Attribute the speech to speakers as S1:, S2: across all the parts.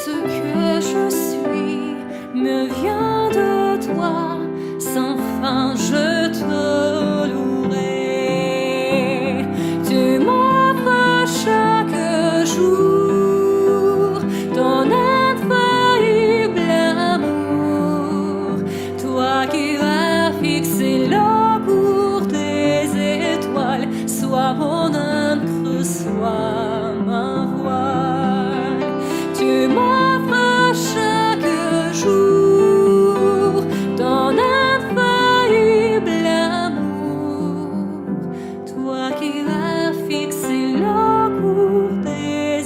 S1: ce que je suis me vient de toi, sans fin je te louerai. Tu m'offres chaque jour ton infaillible amour, toi qui as fixé le cours des étoiles, sois mon ancre, sois ma voile. Tu m'offres chaque jour ton infaillible amour, toi qui as fixé le cours des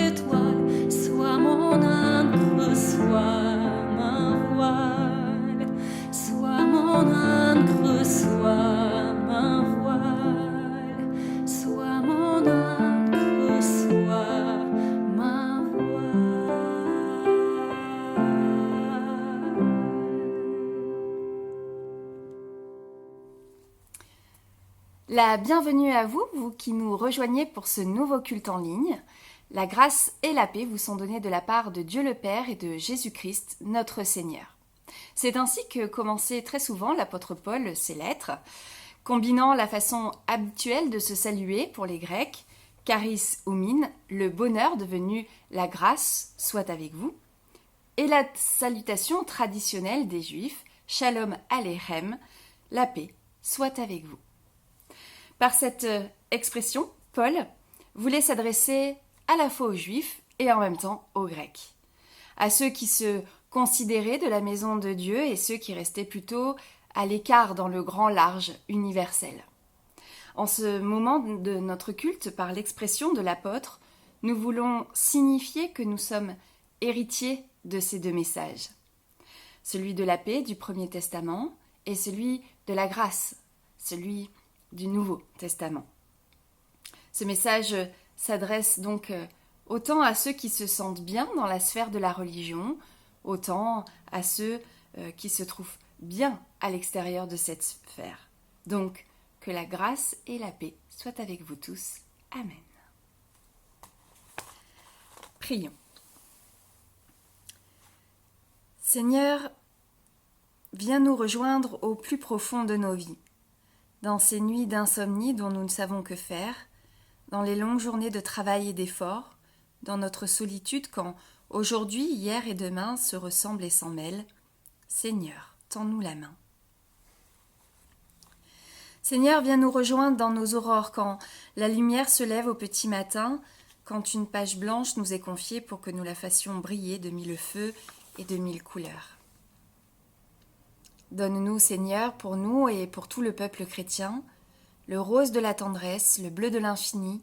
S1: étoiles, sois mon ancre, sois ma voile. Sois mon ancre, sois ma voile. Sois mon ancre, sois ma voile.
S2: La bienvenue à vous, vous qui nous rejoignez pour ce nouveau culte en ligne. La grâce et la paix vous sont données de la part de Dieu le Père et de Jésus-Christ, notre Seigneur. C'est ainsi que commençait très souvent l'apôtre Paul ses lettres, combinant la façon habituelle de se saluer pour les Grecs, charis oumin, le bonheur devenu la grâce soit avec vous, et la salutation traditionnelle des Juifs, shalom aleichem, la paix soit avec vous. Par cette expression, Paul voulait s'adresser à la fois aux Juifs et en même temps aux Grecs, à ceux qui se considéraient de la maison de Dieu et ceux qui restaient plutôt à l'écart dans le grand large universel. En ce moment de notre culte, par l'expression de l'apôtre, nous voulons signifier que nous sommes héritiers de ces deux messages, celui de la paix du Premier Testament et celui de la grâce, celui du Nouveau Testament. Ce message s'adresse donc autant à ceux qui se sentent bien dans la sphère de la religion, autant à ceux qui se trouvent bien à l'extérieur de cette sphère. Donc, que la grâce et la paix soient avec vous tous. Amen. Prions. Seigneur, viens nous rejoindre au plus profond de nos vies, dans ces nuits d'insomnie dont nous ne savons que faire, dans les longues journées de travail et d'effort, dans notre solitude quand aujourd'hui, hier et demain se ressemblent et s'en mêlent. Seigneur, tends-nous la main. Seigneur, viens nous rejoindre dans nos aurores quand la lumière se lève au petit matin, quand une page blanche nous est confiée pour que nous la fassions briller de mille feux et de mille couleurs. Donne-nous, Seigneur, pour nous et pour tout le peuple chrétien, le rose de la tendresse, le bleu de l'infini,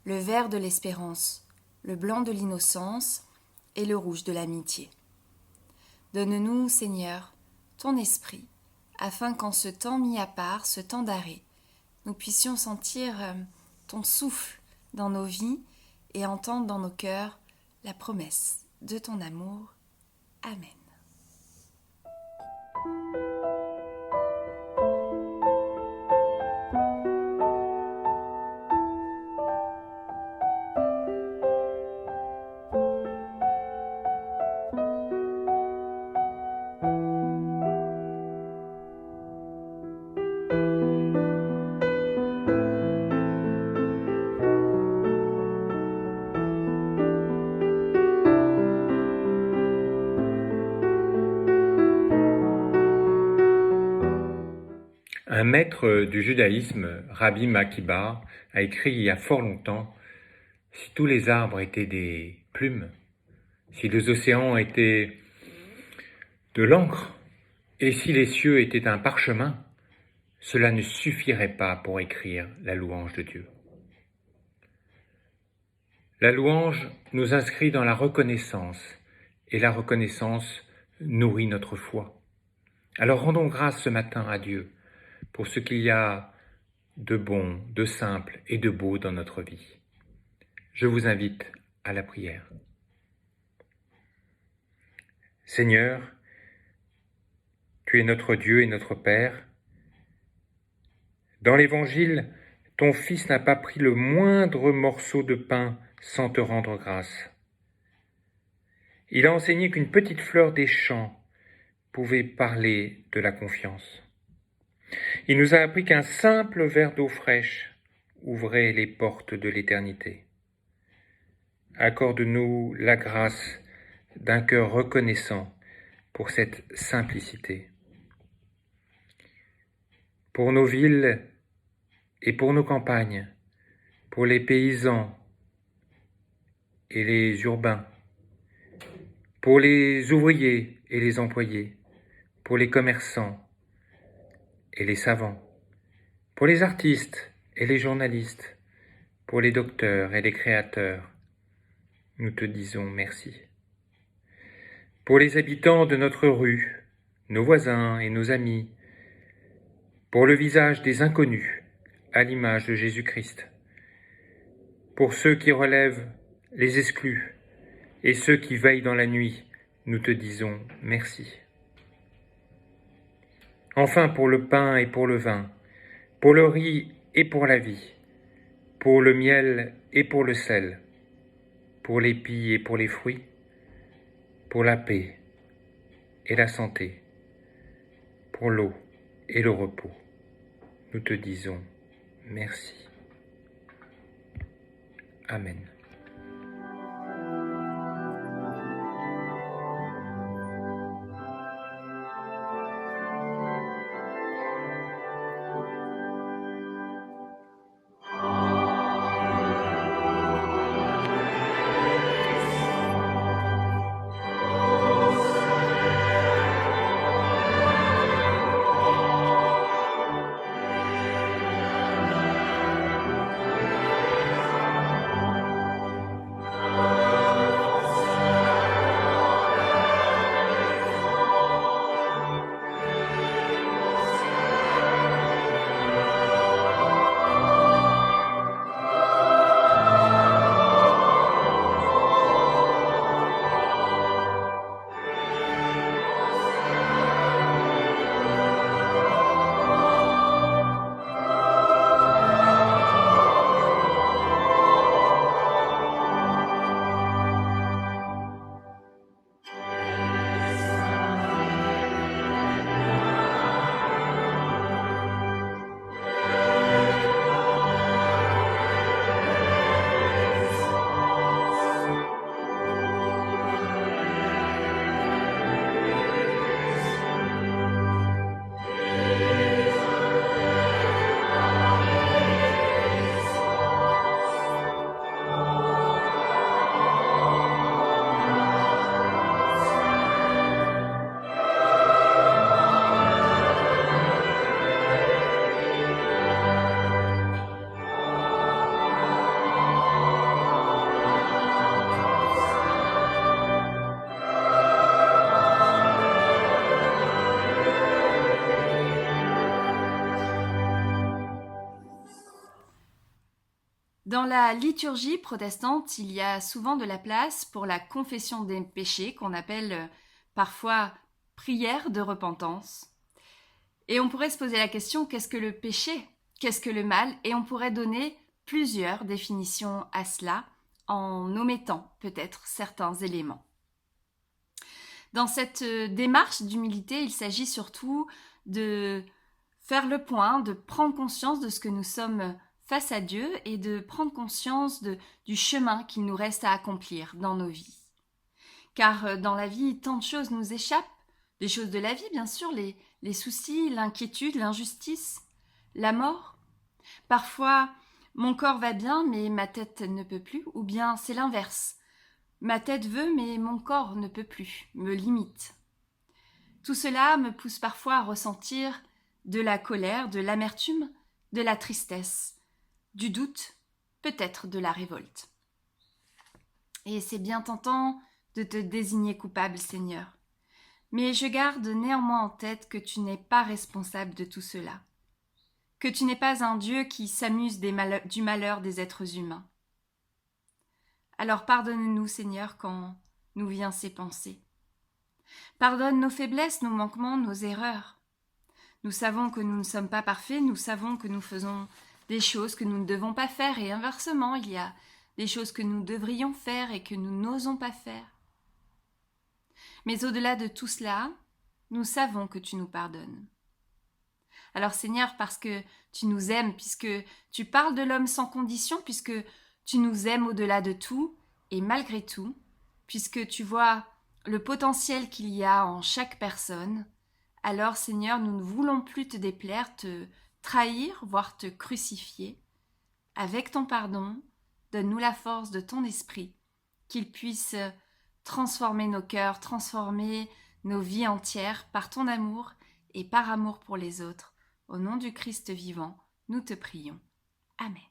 S2: le vert de l'espérance, le blanc de l'innocence et le rouge de l'amitié. Donne-nous, Seigneur, ton esprit, afin qu'en ce temps mis à part, ce temps d'arrêt, nous puissions sentir ton souffle dans nos vies et entendre dans nos cœurs la promesse de ton amour. Amen.
S3: Un maître du judaïsme, Rabbi Akiba, a écrit il y a fort longtemps « Si tous les arbres étaient des plumes, si les océans étaient de l'encre, et si les cieux étaient un parchemin, cela ne suffirait pas pour écrire la louange de Dieu. » La louange nous inscrit dans la reconnaissance, et la reconnaissance nourrit notre foi. Alors rendons grâce ce matin à Dieu pour ce qu'il y a de bon, de simple et de beau dans notre vie. Je vous invite à la prière. Seigneur, tu es notre Dieu et notre Père. Dans l'Évangile, ton Fils n'a pas pris le moindre morceau de pain sans te rendre grâce. Il a enseigné qu'une petite fleur des champs pouvait parler de la confiance. Il nous a appris qu'un simple verre d'eau fraîche ouvrait les portes de l'éternité. Accorde-nous la grâce d'un cœur reconnaissant pour cette simplicité. Pour nos villes et pour nos campagnes, pour les paysans et les urbains, pour les ouvriers et les employés, pour les commerçants et les savants, pour les artistes et les journalistes, pour les docteurs et les créateurs, nous te disons merci. Pour les habitants de notre rue, nos voisins et nos amis, pour le visage des inconnus, à l'image de Jésus-Christ, pour ceux qui relèvent les exclus et ceux qui veillent dans la nuit, nous te disons merci. Enfin, pour le pain et pour le vin, pour le riz et pour la vie, pour le miel et pour le sel, pour l'épi et pour les fruits, pour la paix et la santé, pour l'eau et le repos, nous te disons merci. Amen.
S2: Dans la liturgie protestante, il y a souvent de la place pour la confession des péchés, qu'on appelle parfois prière de repentance. Et on pourrait se poser la question, qu'est-ce que le péché? Qu'est-ce que le mal? Et on pourrait donner plusieurs définitions à cela, en omettant peut-être certains éléments. Dans cette démarche d'humilité, il s'agit surtout de faire le point, de prendre conscience de ce que nous sommes face à Dieu et de prendre conscience du chemin qu'il nous reste à accomplir dans nos vies. Car dans la vie, tant de choses nous échappent, des choses de la vie bien sûr, les soucis, l'inquiétude, l'injustice, la mort. Parfois, mon corps va bien mais ma tête ne peut plus, ou bien c'est l'inverse. Ma tête veut mais mon corps ne peut plus, me limite. Tout cela me pousse parfois à ressentir de la colère, de l'amertume, de la tristesse, du doute, peut-être de la révolte. Et c'est bien tentant de te désigner coupable, Seigneur. Mais je garde néanmoins en tête que tu n'es pas responsable de tout cela, que tu n'es pas un Dieu qui s'amuse du malheur des êtres humains. Alors pardonne-nous, Seigneur, quand nous viennent ces pensées. Pardonne nos faiblesses, nos manquements, nos erreurs. Nous savons que nous ne sommes pas parfaits, nous savons que nous faisons des choses que nous ne devons pas faire, et inversement, il y a des choses que nous devrions faire et que nous n'osons pas faire. Mais au-delà de tout cela, nous savons que tu nous pardonnes. Alors Seigneur, parce que tu nous aimes, puisque tu parles de l'homme sans condition, puisque tu nous aimes au-delà de tout, et malgré tout, puisque tu vois le potentiel qu'il y a en chaque personne, alors Seigneur, nous ne voulons plus te déplaire, te trahir, voire te crucifier. Avec ton pardon, donne-nous la force de ton esprit, qu'il puisse transformer nos cœurs, transformer nos vies entières par ton amour et par amour pour les autres. Au nom du Christ vivant, nous te prions. Amen.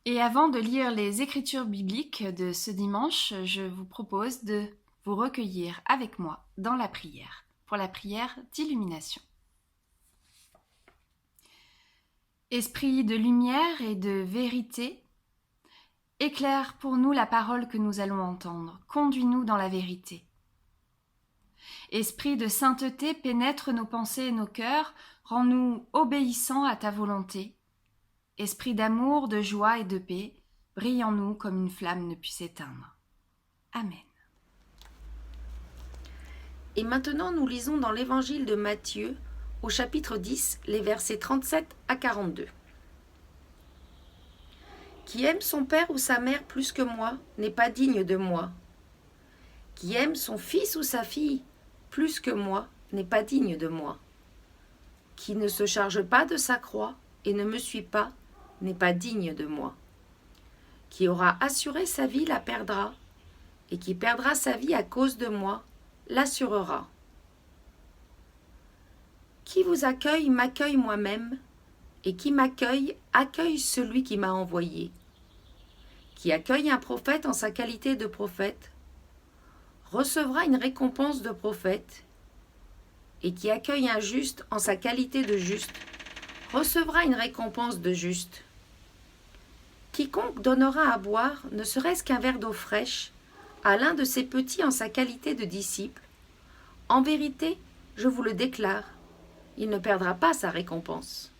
S2: Et avant de lire les écritures bibliques de ce dimanche, je vous propose de vous recueillir avec moi dans la prière, pour la prière d'illumination. Esprit de lumière et de vérité, éclaire pour nous la parole que nous allons entendre, conduis-nous dans la vérité. Esprit de sainteté, pénètre nos pensées et nos cœurs, rends-nous obéissants à ta volonté. Esprit d'amour, de joie et de paix, brille en nous comme une flamme ne puisse s'éteindre. Amen.
S4: Et maintenant, nous lisons dans l'évangile de Matthieu, au chapitre 10, les versets 37 à 42. Qui aime son père ou sa mère plus que moi n'est pas digne de moi. Qui aime son fils ou sa fille plus que moi n'est pas digne de moi. Qui ne se charge pas de sa croix et ne me suit pas n'est pas digne de moi. Qui aura assuré sa vie la perdra, et qui perdra sa vie à cause de moi l'assurera. Qui vous accueille m'accueille moi-même, et qui m'accueille accueille celui qui m'a envoyé. Qui accueille un prophète en sa qualité de prophète recevra une récompense de prophète, et qui accueille un juste en sa qualité de juste recevra une récompense de juste. Quiconque donnera à boire, ne serait-ce qu'un verre d'eau fraîche, à l'un de ses petits en sa qualité de disciple, en vérité, je vous le déclare, il ne perdra pas sa récompense.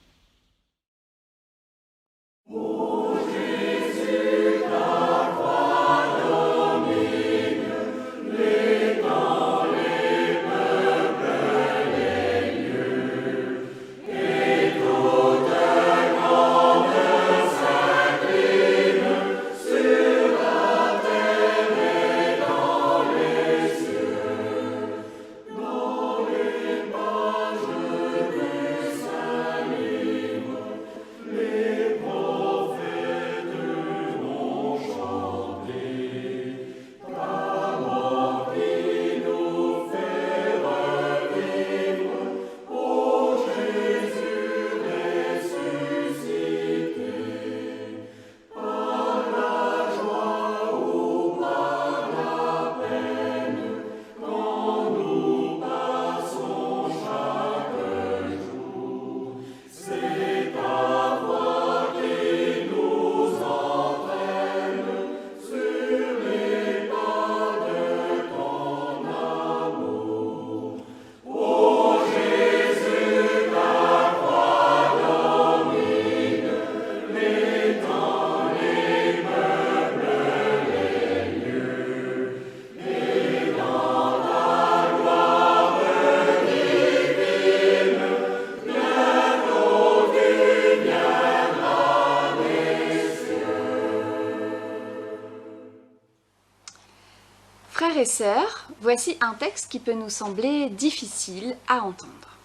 S2: Frères et sœurs, voici un texte qui peut nous sembler difficile à entendre.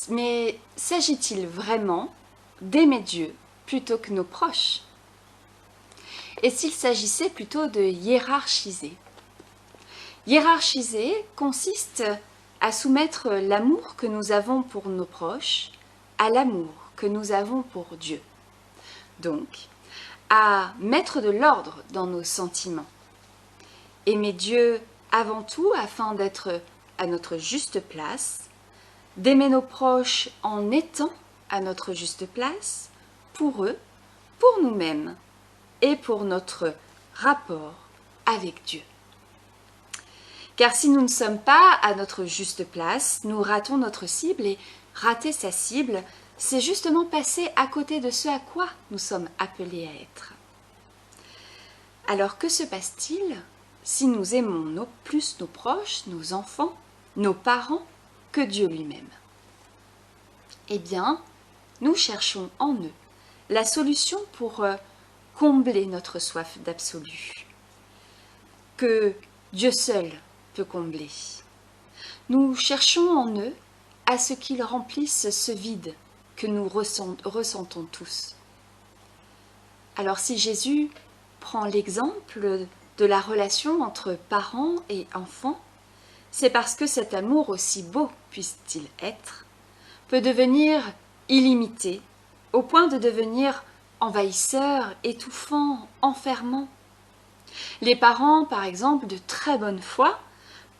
S2: Mais s'agit-il vraiment d'aimer Dieu plutôt que nos proches? Et s'il s'agissait plutôt de hiérarchiser? Hiérarchiser consiste à soumettre l'amour que nous avons pour nos proches à l'amour que nous avons pour Dieu. Donc, à mettre de l'ordre dans nos sentiments. Aimer Dieu avant tout afin d'être à notre juste place, d'aimer nos proches en étant à notre juste place, pour eux, pour nous-mêmes et pour notre rapport avec Dieu. Car si nous ne sommes pas à notre juste place, nous ratons notre cible et rater sa cible, c'est justement passer à côté de ce à quoi nous sommes appelés à être. Alors que se passe-t-il si nous aimons plus nos proches, nos enfants, nos parents que Dieu lui-même? Eh bien, nous cherchons en eux la solution pour combler notre soif d'absolu, que Dieu seul peut combler. Nous cherchons en eux à ce qu'ils remplissent ce vide que nous ressentons tous. Alors si Jésus prend l'exemple de la relation entre parents et enfants, c'est parce que cet amour, aussi beau puisse-t-il être, peut devenir illimité, au point de devenir envahisseur, étouffant, enfermant. Les parents, par exemple, de très bonne foi,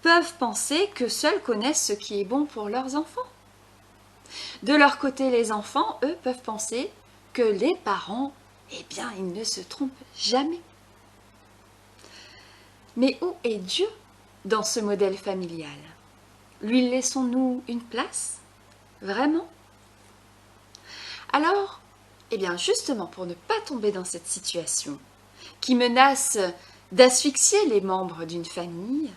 S2: peuvent penser que seuls connaissent ce qui est bon pour leurs enfants. De leur côté, les enfants, eux, peuvent penser que les parents, eh bien, ils ne se trompent jamais. Mais où est Dieu dans ce modèle familial? Lui laissons-nous une place? Vraiment? Alors, eh bien, justement, pour ne pas tomber dans cette situation qui menace d'asphyxier les membres d'une famille,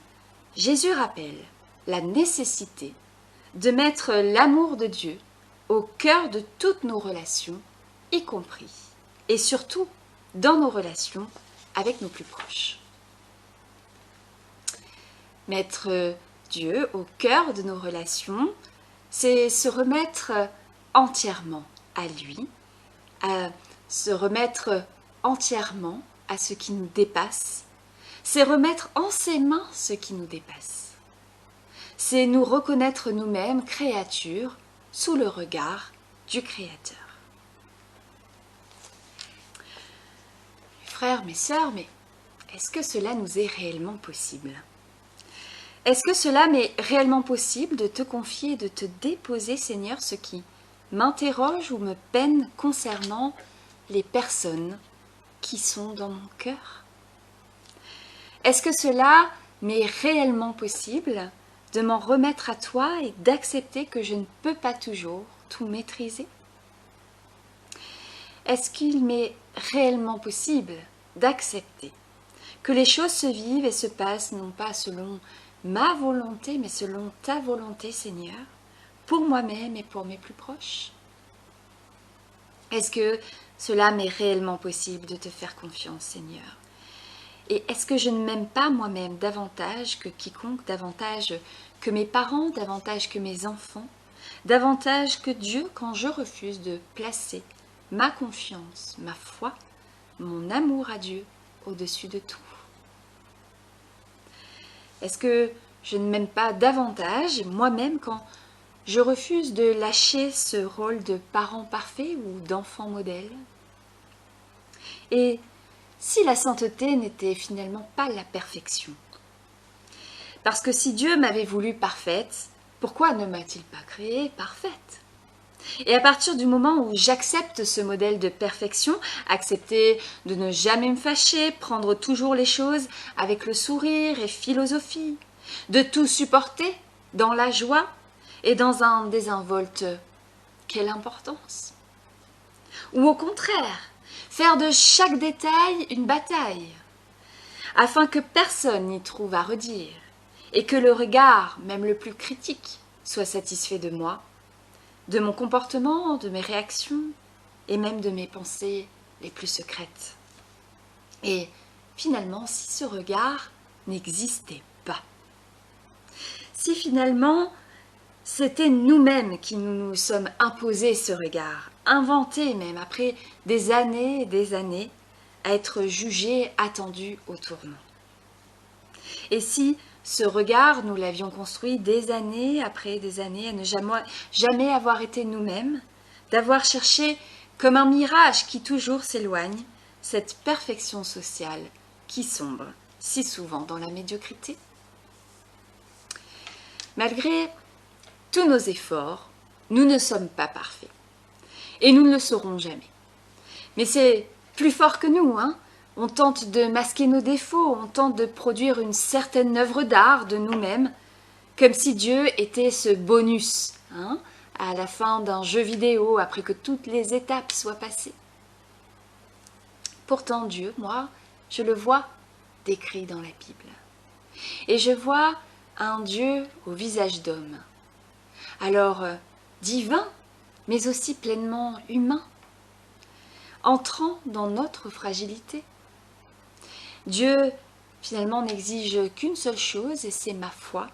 S2: Jésus rappelle la nécessité de mettre l'amour de Dieu au cœur de toutes nos relations, y compris et surtout dans nos relations avec nos plus proches. Mettre Dieu au cœur de nos relations, c'est se remettre entièrement à lui, à se remettre entièrement à ce qui nous dépasse, c'est remettre en ses mains ce qui nous dépasse. C'est nous reconnaître nous-mêmes créatures sous le regard du Créateur. Frères, mes sœurs, mais est-ce que cela nous est réellement possible? Est-ce que cela m'est réellement possible de te confier et de te déposer, Seigneur, ce qui m'interroge ou me peine concernant les personnes qui sont dans mon cœur? Est-ce que cela m'est réellement possible de m'en remettre à toi et d'accepter que je ne peux pas toujours tout maîtriser? Est-ce qu'il m'est réellement possible d'accepter que les choses se vivent et se passent non pas selon ma volonté, mais selon ta volonté, Seigneur, pour moi-même et pour mes plus proches? Est-ce que cela m'est réellement possible de te faire confiance, Seigneur? Et est-ce que je ne m'aime pas moi-même davantage que quiconque, davantage que mes parents, davantage que mes enfants, davantage que Dieu quand je refuse de placer ma confiance, ma foi, mon amour à Dieu au-dessus de tout? Est-ce que je ne m'aime pas davantage moi-même quand je refuse de lâcher ce rôle de parent parfait ou d'enfant modèle? Et si la sainteté n'était finalement pas la perfection? Parce que si Dieu m'avait voulu parfaite, pourquoi ne m'a-t-il pas créée parfaite? Et à partir du moment où j'accepte ce modèle de perfection, accepter de ne jamais me fâcher, prendre toujours les choses avec le sourire et philosophie, de tout supporter dans la joie et dans un désinvolte, quelle importance? Ou au contraire, faire de chaque détail une bataille, afin que personne n'y trouve à redire, et que le regard, même le plus critique, soit satisfait de moi, de mon comportement, de mes réactions, et même de mes pensées les plus secrètes. Et finalement, si ce regard n'existait pas, si finalement c'était nous-mêmes qui nous sommes imposés ce regard, inventé même après des années et des années, à être jugés, attendus au tournant. Et si ce regard, nous l'avions construit des années après des années, à ne jamais avoir été nous-mêmes, d'avoir cherché comme un mirage qui toujours s'éloigne, cette perfection sociale qui sombre si souvent dans la médiocrité? Malgré tous nos efforts, nous ne sommes pas parfaits. Et nous ne le serons jamais. Mais c'est plus fort que nous, hein? On tente de masquer nos défauts, on tente de produire une certaine œuvre d'art de nous-mêmes, comme si Dieu était ce bonus, hein, à la fin d'un jeu vidéo, après que toutes les étapes soient passées. Pourtant Dieu, moi, je le vois décrit dans la Bible. Et je vois un Dieu au visage d'homme. Alors, divin, mais aussi pleinement humain, entrant dans notre fragilité. Dieu, finalement, n'exige qu'une seule chose, et c'est ma foi,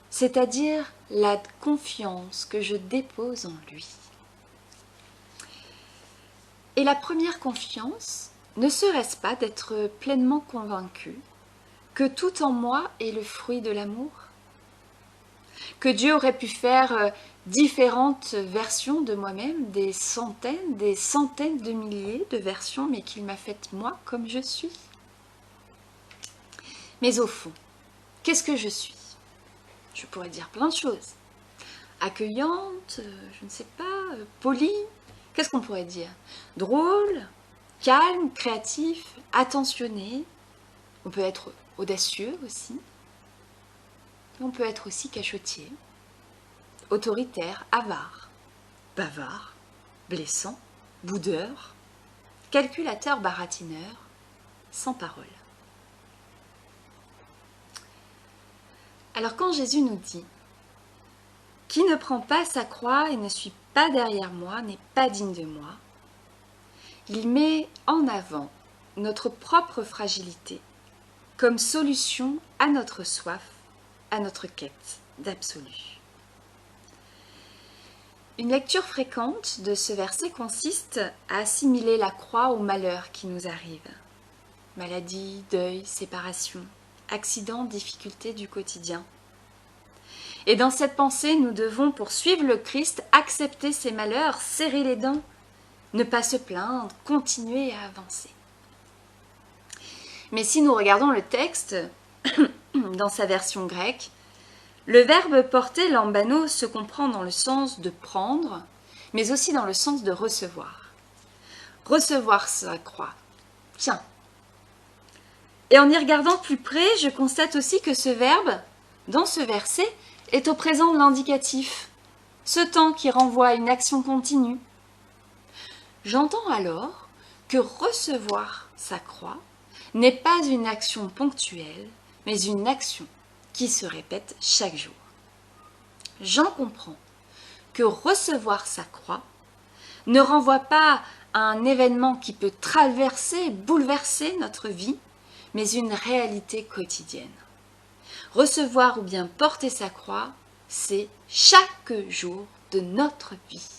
S2: c'est-à-dire la confiance que je dépose en lui. Et la première confiance, ne serait-ce pas d'être pleinement convaincu que tout en moi est le fruit de l'amour? Que Dieu aurait pu faire différentes versions de moi-même, des centaines de milliers de versions, mais qu'il m'a faite moi comme je suis. Mais au fond, qu'est-ce que je suis? Je pourrais dire plein de choses. Accueillante, je ne sais pas, polie, qu'est-ce qu'on pourrait dire? Drôle, calme, créatif, attentionné. On peut être audacieux aussi. On peut être aussi cachotier, autoritaire, avare, bavard, blessant, boudeur, calculateur, baratineur, sans parole. Alors quand Jésus nous dit « Qui ne prend pas sa croix et ne suit pas derrière moi n'est pas digne de moi », il met en avant notre propre fragilité comme solution à notre soif, à notre quête d'absolu. Une lecture fréquente de ce verset consiste à assimiler la croix aux malheurs qui nous arrivent. Maladie, deuil, séparation, accidents, difficultés du quotidien. Et dans cette pensée, nous devons, pour suivre le Christ, accepter ces malheurs, serrer les dents, ne pas se plaindre, continuer à avancer. Mais si nous regardons le texte, dans sa version grecque, le verbe porter lambano se comprend dans le sens de prendre, mais aussi dans le sens de recevoir. Recevoir sa croix. Tiens. Et en y regardant plus près, je constate aussi que ce verbe, dans ce verset, est au présent de l'indicatif, ce temps qui renvoie à une action continue. J'entends alors que recevoir sa croix n'est pas une action ponctuelle, mais une action qui se répète chaque jour. J'en comprends que recevoir sa croix ne renvoie pas à un événement qui peut traverser, bouleverser notre vie, mais une réalité quotidienne. Recevoir ou bien porter sa croix, c'est chaque jour de notre vie.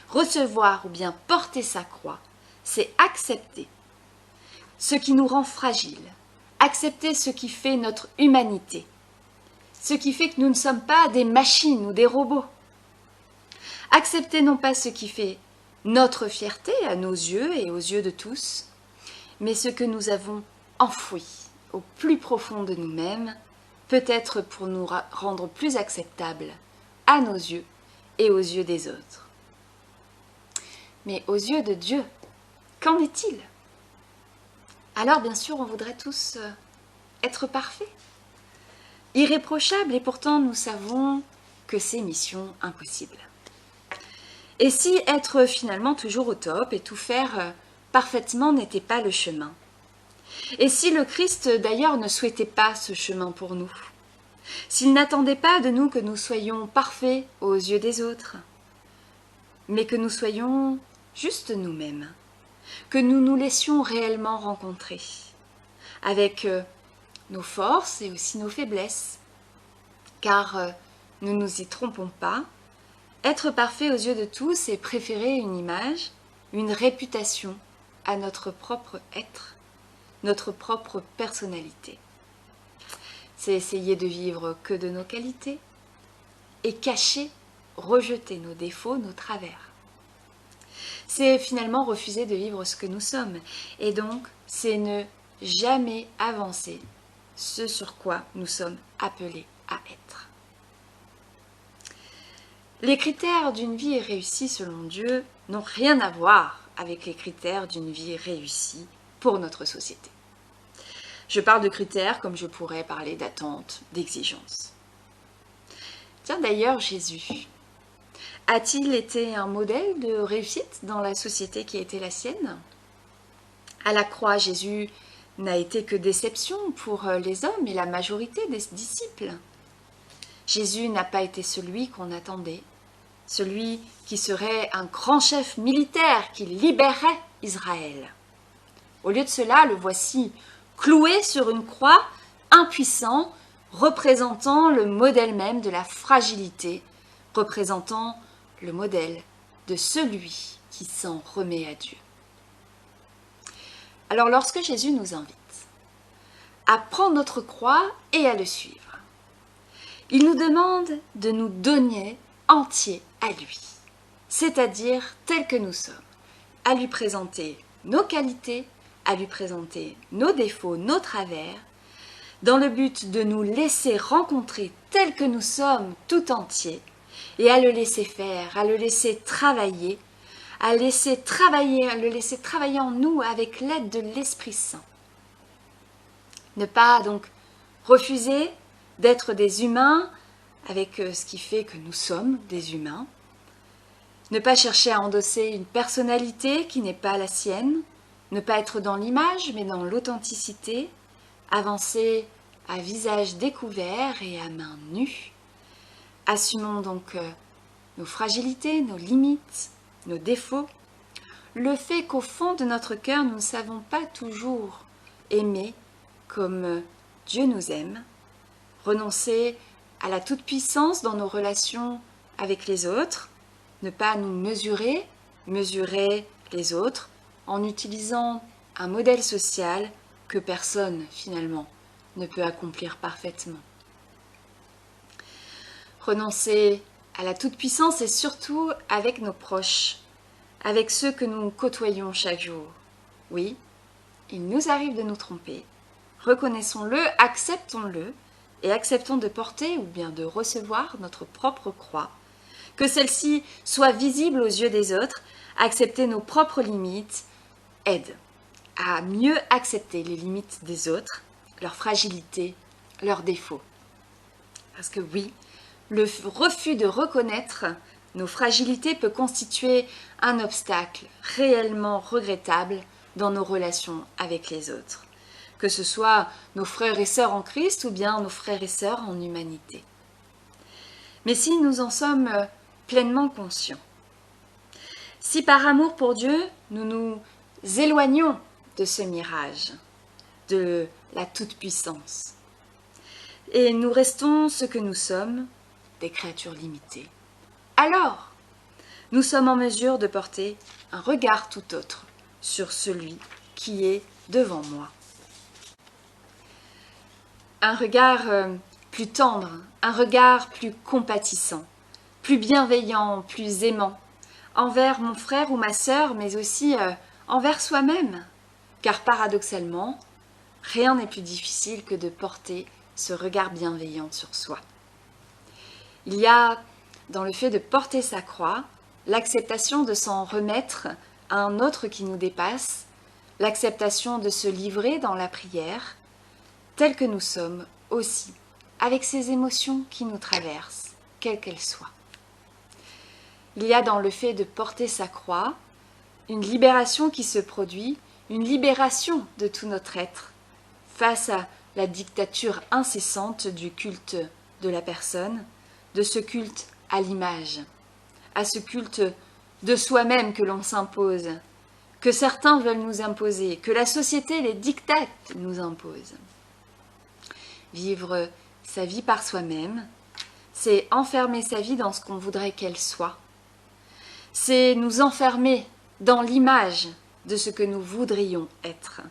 S2: Recevoir ou bien porter sa croix, c'est accepter ce qui nous rend fragiles, accepter ce qui fait notre humanité, ce qui fait que nous ne sommes pas des machines ou des robots. Accepter non pas ce qui fait notre fierté à nos yeux et aux yeux de tous, mais ce que nous avons enfoui au plus profond de nous-mêmes, peut-être pour nous rendre plus acceptables à nos yeux et aux yeux des autres. Mais aux yeux de Dieu, qu'en est-il? Alors bien sûr, on voudrait tous être parfaits, irréprochables, et pourtant nous savons que c'est mission impossible. Et si être finalement toujours au top et tout faire parfaitement n'était pas le chemin? Et si le Christ d'ailleurs ne souhaitait pas ce chemin pour nous? S'il n'attendait pas de nous que nous soyons parfaits aux yeux des autres, mais que nous soyons juste nous-mêmes, que nous nous laissions réellement rencontrer, avec nos forces et aussi nos faiblesses, car ne nous y trompons pas, être parfait aux yeux de tous, c'est préférer une image, une réputation à notre propre être, notre propre personnalité. C'est essayer de vivre que de nos qualités et cacher, rejeter nos défauts, nos travers. C'est finalement refuser de vivre ce que nous sommes. Et donc, c'est ne jamais avancer ce sur quoi nous sommes appelés à être. Les critères d'une vie réussie selon Dieu n'ont rien à voir avec les critères d'une vie réussie pour notre société. Je parle de critères comme je pourrais parler d'attentes, d'exigences. Tiens, d'ailleurs, Jésus a-t-il été un modèle de réussite dans la société qui a été la sienne? À la croix, Jésus n'a été que déception pour les hommes et la majorité des disciples. Jésus n'a pas été celui qu'on attendait, celui qui serait un grand chef militaire qui libérerait Israël. Au lieu de cela, le voici cloué sur une croix, impuissant, représentant le modèle même de la fragilité, représentant le modèle de celui qui s'en remet à Dieu. Alors lorsque Jésus nous invite à prendre notre croix et à le suivre, il nous demande de nous donner entier à lui, c'est-à-dire tel que nous sommes, à lui présenter nos qualités, à lui présenter nos défauts, nos travers, dans le but de nous laisser rencontrer tels que nous sommes tout entiers, et à le laisser faire, à le laisser travailler, à le laisser travailler en nous avec l'aide de l'Esprit Saint. Ne pas donc refuser d'être des humains avec ce qui fait que nous sommes des humains. Ne pas chercher à endosser une personnalité qui n'est pas la sienne. Ne pas être dans l'image mais dans l'authenticité. Avancer à visage découvert et à main nue. Assumons donc nos fragilités, nos limites, nos défauts. Le fait qu'au fond de notre cœur, nous ne savons pas toujours aimer comme Dieu nous aime. Renoncer à la toute-puissance dans nos relations avec les autres. Ne pas nous mesurer les autres en utilisant un modèle social que personne finalement ne peut accomplir parfaitement. Renoncer à la toute-puissance et surtout avec nos proches, avec ceux que nous côtoyons chaque jour. Oui, il nous arrive de nous tromper. Reconnaissons-le, acceptons-le et acceptons de porter ou bien de recevoir notre propre croix. Que celle-ci soit visible aux yeux des autres, accepter nos propres limites aide à mieux accepter les limites des autres, leurs fragilités, leurs défauts. Parce que oui, le refus de reconnaître nos fragilités peut constituer un obstacle réellement regrettable dans nos relations avec les autres, que ce soit nos frères et sœurs en Christ ou bien nos frères et sœurs en humanité. Mais si nous en sommes pleinement conscients, si par amour pour Dieu, nous nous éloignons de ce mirage, de la toute-puissance, et nous restons ce que nous sommes, des créatures limitées, alors nous sommes en mesure de porter un regard tout autre sur celui qui est devant moi. Un regard plus tendre, un regard plus compatissant, plus bienveillant, plus aimant, envers mon frère ou ma sœur, mais aussi envers soi-même. Car paradoxalement, rien n'est plus difficile que de porter ce regard bienveillant sur soi. Il y a, dans le fait de porter sa croix, l'acceptation de s'en remettre à un autre qui nous dépasse, l'acceptation de se livrer dans la prière, tels que nous sommes aussi, avec ces émotions qui nous traversent, quelles qu'elles soient. Il y a dans le fait de porter sa croix une libération qui se produit, une libération de tout notre être face à la dictature incessante du culte de la personne, de ce culte à l'image, à ce culte de soi-même que l'on s'impose, que certains veulent nous imposer, que la société, les dictats nous imposent. Vivre sa vie par soi-même, c'est enfermer sa vie dans ce qu'on voudrait qu'elle soit. C'est nous enfermer dans l'image de ce que nous voudrions être.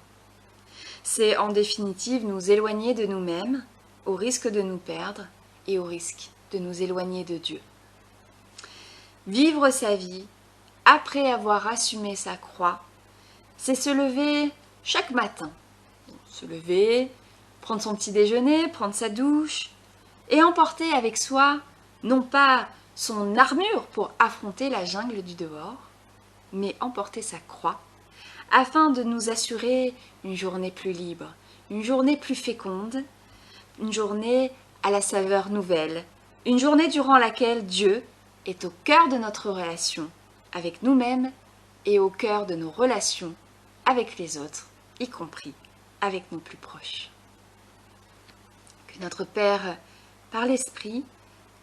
S2: C'est en définitive nous éloigner de nous-mêmes, au risque de nous perdre et au risque de nous éloigner de Dieu. Vivre sa vie après avoir assumé sa croix, c'est se lever chaque matin. Se lever, prendre son petit déjeuner, prendre sa douche, et emporter avec soi, non pas son armure pour affronter la jungle du dehors, mais emporter sa croix, afin de nous assurer une journée plus libre, une journée plus féconde, une journée à la saveur nouvelle, une journée durant laquelle Dieu est au cœur de notre relation avec nous-mêmes et au cœur de nos relations avec les autres, y compris avec nos plus proches. Que notre Père, par l'Esprit,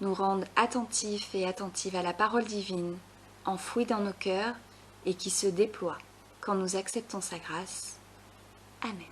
S2: nous rende attentifs et attentives à la parole divine, enfouie dans nos cœurs et qui se déploie quand nous acceptons sa grâce. Amen.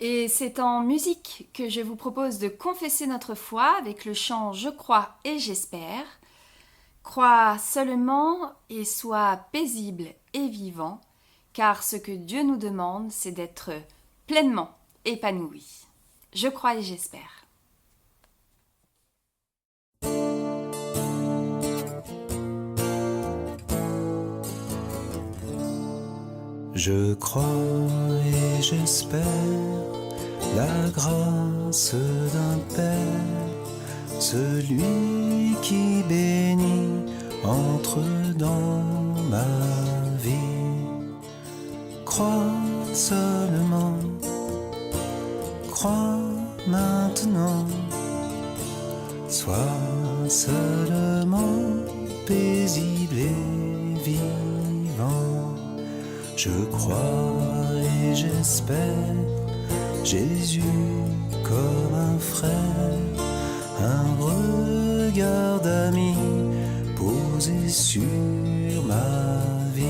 S2: Et c'est en musique que je vous propose de confesser notre foi avec le chant « Je crois et j'espère ». Crois seulement et sois paisible et vivant, car ce que Dieu nous demande, c'est d'être pleinement épanoui. Je crois et j'espère.
S5: Je crois et j'espère la grâce d'un Père, celui qui bénit entre dans ma vie. Crois seulement, crois maintenant, sois seulement paisible et vivant. Je crois et j'espère Jésus comme un frère, un regard d'ami posé sur ma vie.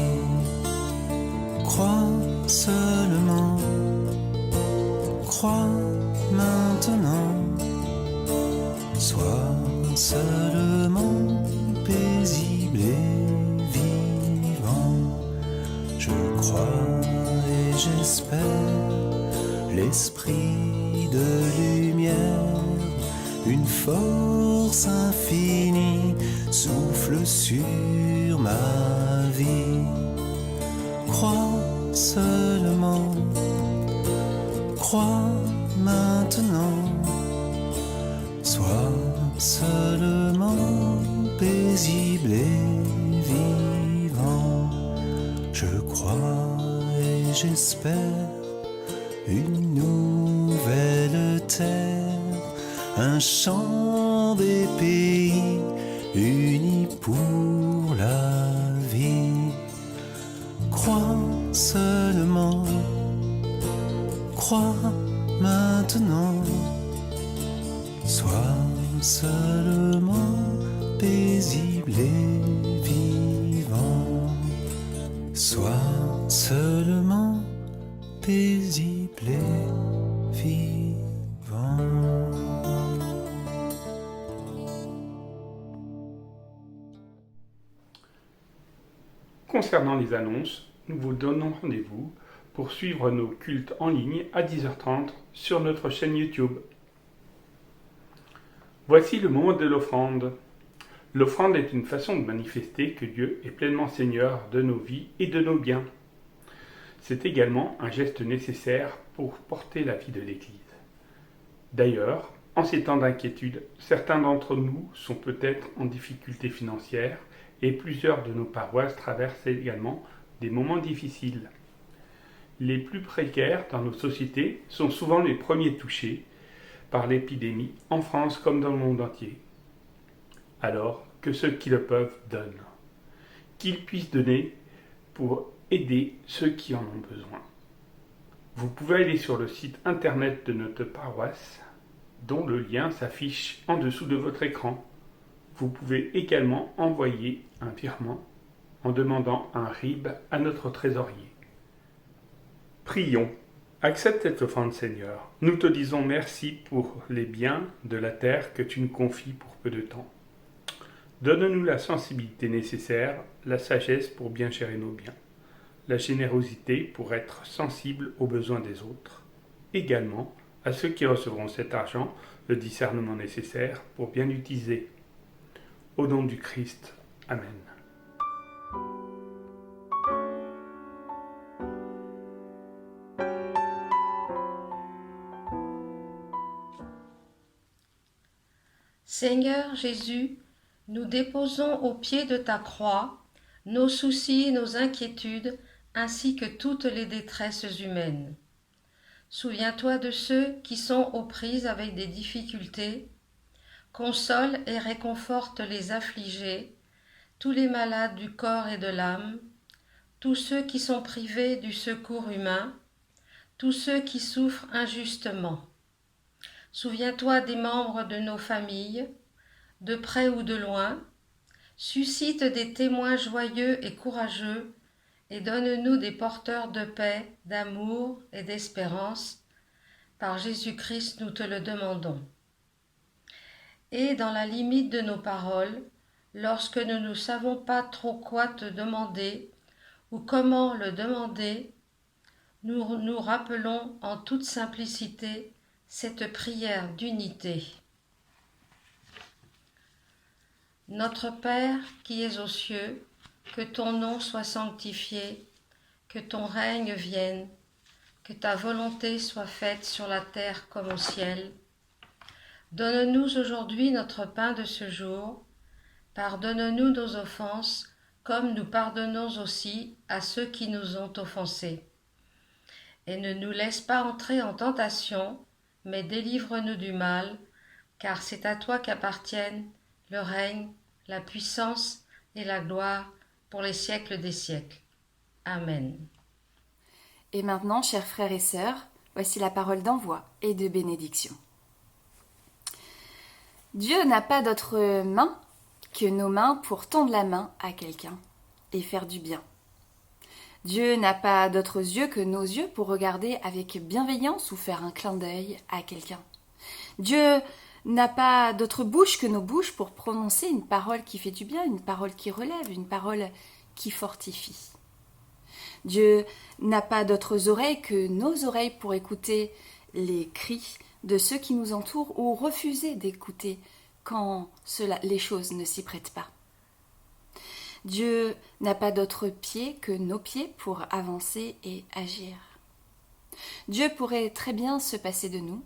S5: Crois seulement, crois maintenant, sois seulement paisible et vivant. Je crois et j'espère l'esprit de lumière, une force infinie souffle sur ma vie. Crois seulement, crois maintenant, sois seulement paisible et vivant. Je crois et j'espère une nouvelle terre, un chant des pays unis pour la vie. Crois seulement, crois maintenant, sois seulement paisible et vivant. Sois seulement paisible et vivant.
S6: Concernant les annonces, nous vous donnons rendez-vous pour suivre nos cultes en ligne à 10h30 sur notre chaîne YouTube. Voici le moment de l'offrande. L'offrande est une façon de manifester que Dieu est pleinement Seigneur de nos vies et de nos biens. C'est également un geste nécessaire pour porter la vie de l'Église. D'ailleurs, en ces temps d'inquiétude, certains d'entre nous sont peut-être en difficulté financière et plusieurs de nos paroisses traversent également des moments difficiles. Les plus précaires dans nos sociétés sont souvent les premiers touchés par l'épidémie, en France comme dans le monde entier. Alors, que ceux qui le peuvent donnent. Qu'ils puissent donner pour aider ceux qui en ont besoin. Vous pouvez aller sur le site internet de notre paroisse, dont le lien s'affiche en dessous de votre écran. Vous pouvez également envoyer un virement en demandant un RIB à notre trésorier. Prions. Accepte cette offrande, Seigneur. Nous te disons merci pour les biens de la terre que tu nous confies pour peu de temps. Donne-nous la sensibilité nécessaire, la sagesse pour bien gérer nos biens, la générosité pour être sensible aux besoins des autres. Également, à ceux qui recevront cet argent, le discernement nécessaire pour bien l'utiliser. Au nom du Christ. Amen.
S4: Seigneur Jésus, nous déposons au pied de ta croix nos soucis, nos inquiétudes, ainsi que toutes les détresses humaines. Souviens-toi de ceux qui sont aux prises avec des difficultés, console et réconforte les affligés, tous les malades du corps et de l'âme, tous ceux qui sont privés du secours humain, tous ceux qui souffrent injustement. Souviens-toi des membres de nos familles, de près ou de loin, suscite des témoins joyeux et courageux et donne-nous des porteurs de paix, d'amour et d'espérance. Par Jésus-Christ, nous te le demandons. Et dans la limite de nos paroles, lorsque nous ne savons pas trop quoi te demander ou comment le demander, nous nous rappelons en toute simplicité cette prière d'unité. Notre Père qui es aux cieux, que ton nom soit sanctifié, que ton règne vienne, que ta volonté soit faite sur la terre comme au ciel. Donne-nous aujourd'hui notre pain de ce jour. Pardonne-nous nos offenses, comme nous pardonnons aussi à ceux qui nous ont offensés. Et ne nous laisse pas entrer en tentation, mais délivre-nous du mal, car c'est à toi qu'appartiennent le règne, la puissance et la gloire pour les siècles des siècles. Amen.
S2: Et maintenant, chers frères et sœurs, voici la parole d'envoi et de bénédiction. Dieu n'a pas d'autre main que nos mains pour tendre la main à quelqu'un et faire du bien. Dieu n'a pas d'autres yeux que nos yeux pour regarder avec bienveillance ou faire un clin d'œil à quelqu'un. Dieu n'a pas d'autre bouche que nos bouches pour prononcer une parole qui fait du bien, une parole qui relève, une parole qui fortifie. Dieu n'a pas d'autres oreilles que nos oreilles pour écouter les cris de ceux qui nous entourent ou refuser d'écouter quand les choses ne s'y prêtent pas. Dieu n'a pas d'autres pieds que nos pieds pour avancer et agir. Dieu pourrait très bien se passer de nous,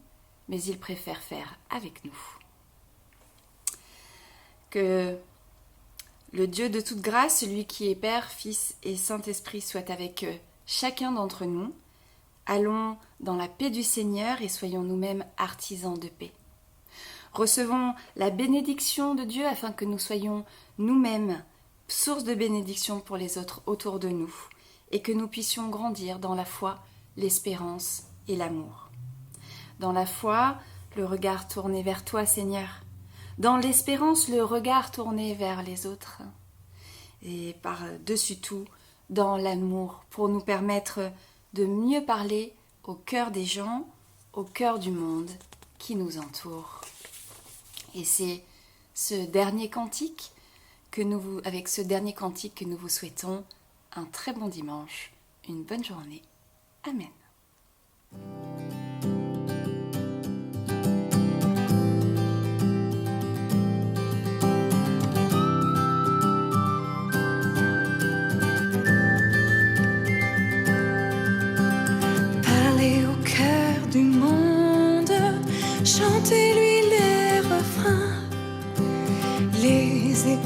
S2: mais il préfère faire avec nous. Que le Dieu de toute grâce, celui qui est Père, Fils et Saint-Esprit, soit avec chacun d'entre nous. Allons dans la paix du Seigneur et soyons nous-mêmes artisans de paix. Recevons la bénédiction de Dieu afin que nous soyons nous-mêmes source de bénédiction pour les autres autour de nous et que nous puissions grandir dans la foi, l'espérance et l'amour. Dans la foi, le regard tourné vers toi, Seigneur. Dans l'espérance, le regard tourné vers les autres. Et par-dessus tout, dans l'amour, pour nous permettre de mieux parler au cœur des gens, au cœur du monde qui nous entoure. Et c'est avec ce dernier cantique que nous vous souhaitons un très bon dimanche, une bonne journée. Amen.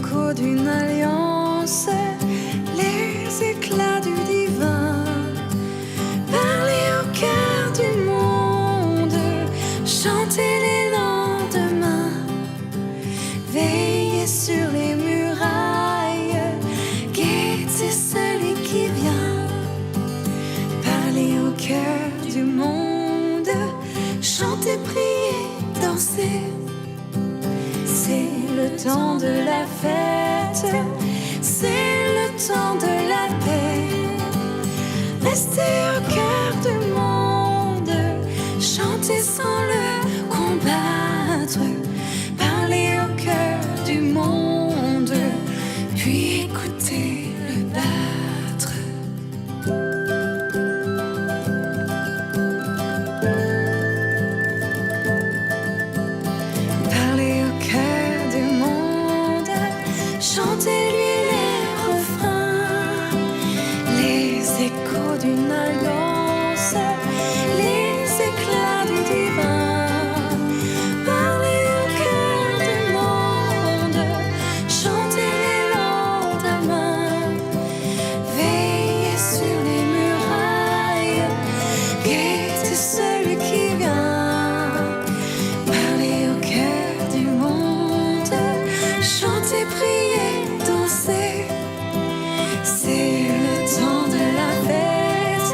S1: échos d'une alliance, les éclats du divin. Parlez au cœur du monde, chantez les lendemains, veillez sur les murailles, guettez celui qui vient. Parlez au cœur du monde, chantez, priez, dansez. C'est le temps de la fête, c'est le temps de la paix. Restez au cœur du monde, chantez sans le combattre. Parlez au cœur du monde, puis écoutez le battre. Parlez au cœur du monde, chantez-lui les refrains, les échos d'une alliance, les éclats du divin. Parlez au cœur du monde, chantez les lendemains, veillez sur les murailles, guettez celui qui vient. Parlez au cœur du monde, chantez, priez, dansez. C'est le temps de la fête,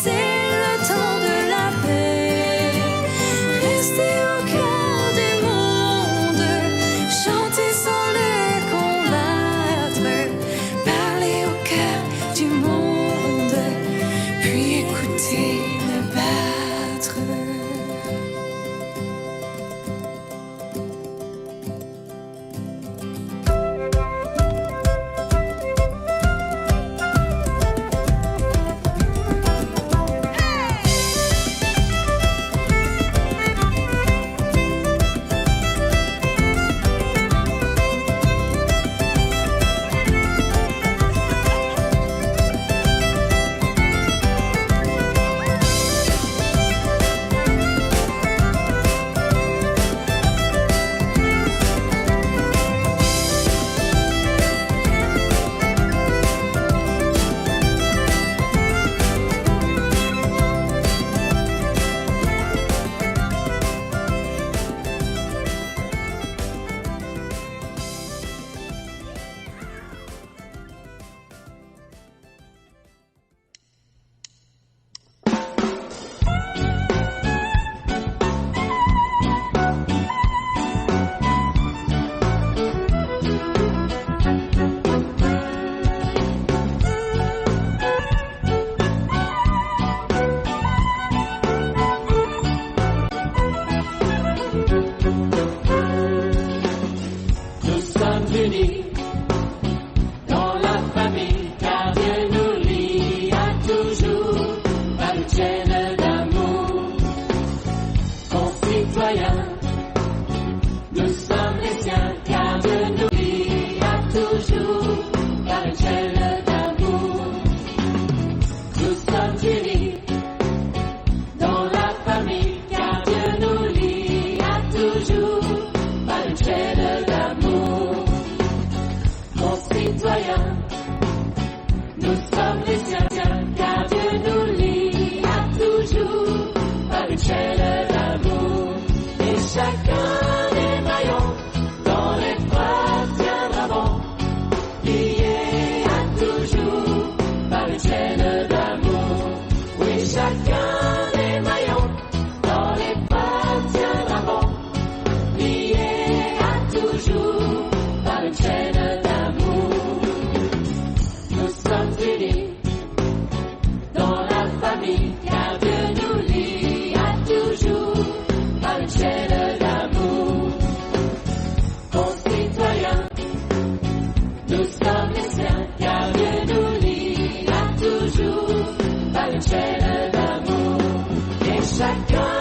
S1: c'est le temps de la paix. Restez au cœur du monde, chantez sans le combattre. Parlez au cœur du monde, puis écoutez le battre.
S7: Nous sommes unis dans la famille, car Dieu nous lie à toujours par une chaîne d'amour. Concitoyens, nous sommes les siens, car Dieu nous lie à toujours par une chaîne d'amour. Nous sommes unis dans la famille, car Dieu nous lie à toujours par une chaîne d'amour. Concitoyens, nous sommes les siens, car Dieu nous lie à toujours par une chaîne d'amour. Et chacun des maillons dans l'épreuve tiendra bon, lié à toujours par une chaîne d'amour. Oui, chacun des maillons dans l'épreuve tiendra bon, lié à toujours par une chaîne d'amour. Nous sommes unis dans la famille, car Dieu nous lie à toujours par une chaîne d'amour. Concitoyens, nous sommes les siens, car Dieu nous lie à toujours par une chaîne d'amour. Et chacun